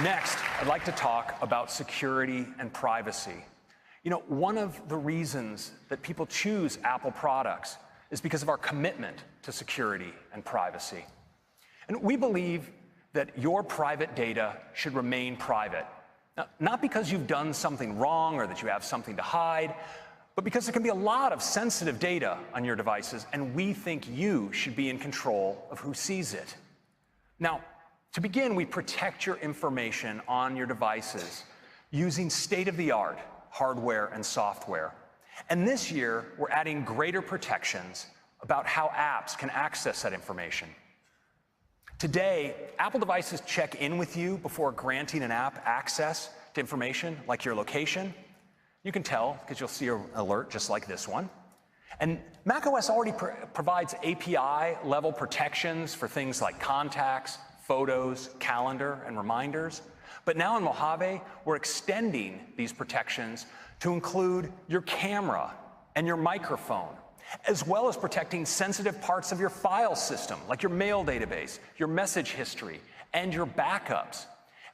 Next, I'd like to talk about security and privacy. You know, one of the reasons that people choose Apple products is because of our commitment to security and privacy. And we believe that your private data should remain private. Now, not because you've done something wrong or that you have something to hide, but because there can be a lot of sensitive data on your devices, and we think you should be in control of who sees it. Now, to begin, we protect your information on your devices using state-of-the-art hardware and software. And this year, we're adding greater protections about how apps can access that information. Today, Apple devices check in with you before granting an app access to information like your location. You can tell because you'll see an alert just like this one. And macOS already provides API-level protections for things like contacts, photos, calendar, and reminders. But now in Mojave, we're extending these protections to include your camera and your microphone, as well as protecting sensitive parts of your file system, like your mail database, your message history, and your backups.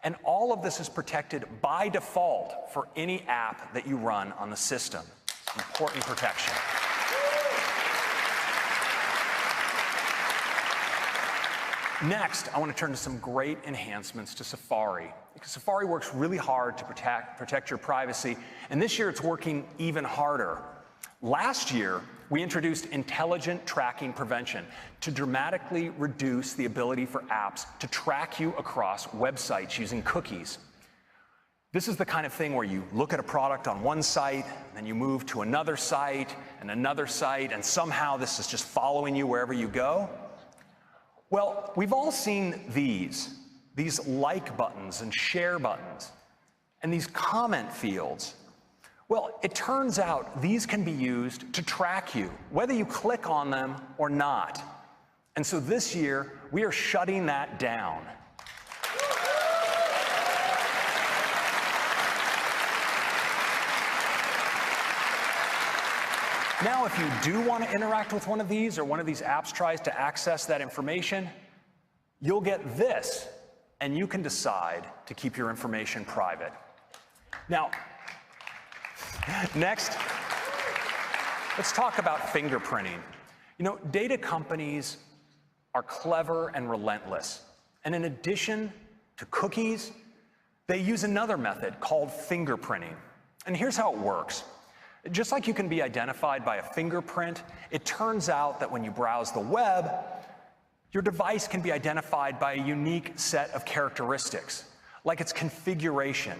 And all of this is protected by default for any app that you run on the system. Important protection. Next, I want to turn to some great enhancements to Safari, because Safari works really hard to protect your privacy, and this year it's working even harder. Last year, we introduced intelligent tracking prevention to dramatically reduce the ability for apps to track you across websites using cookies. This is the kind of thing where you look at a product on one site, and then you move to another site, and somehow this is just following you wherever you go. Well, we've all seen these like buttons and share buttons, and these comment fields. Well, it turns out these can be used to track you, whether you click on them or not. And so this year, we are shutting that down. Now, if you do want to interact with one of these, or one of these apps tries to access that information, you'll get this, and you can decide to keep your information private. Now, next, let's talk about fingerprinting. You know, data companies are clever and relentless. And in addition to cookies, they use another method called fingerprinting. And here's how it works. Just like you can be identified by a fingerprint, it turns out that when you browse the web, your device can be identified by a unique set of characteristics, like its configuration,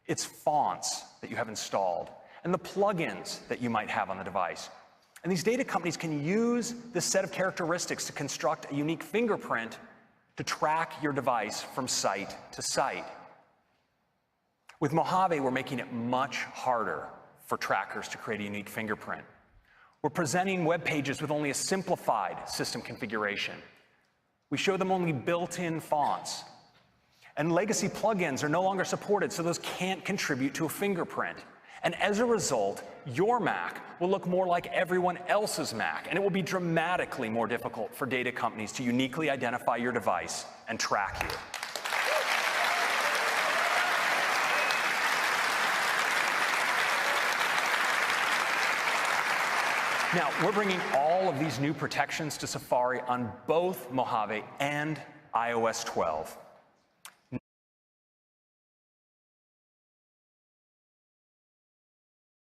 its fonts that you have installed, and the plugins that you might have on the device. And these data companies can use this set of characteristics to construct a unique fingerprint to track your device from site to site. With Mojave, we're making it much harder for trackers to create a unique fingerprint. We're presenting web pages with only a simplified system configuration. We show them only built-in fonts. And legacy plugins are no longer supported, so those can't contribute to a fingerprint. And as a result, your Mac will look more like everyone else's Mac, and it will be dramatically more difficult for data companies to uniquely identify your device and track you. Now, we're bringing all of these new protections to Safari on both Mojave and iOS 12.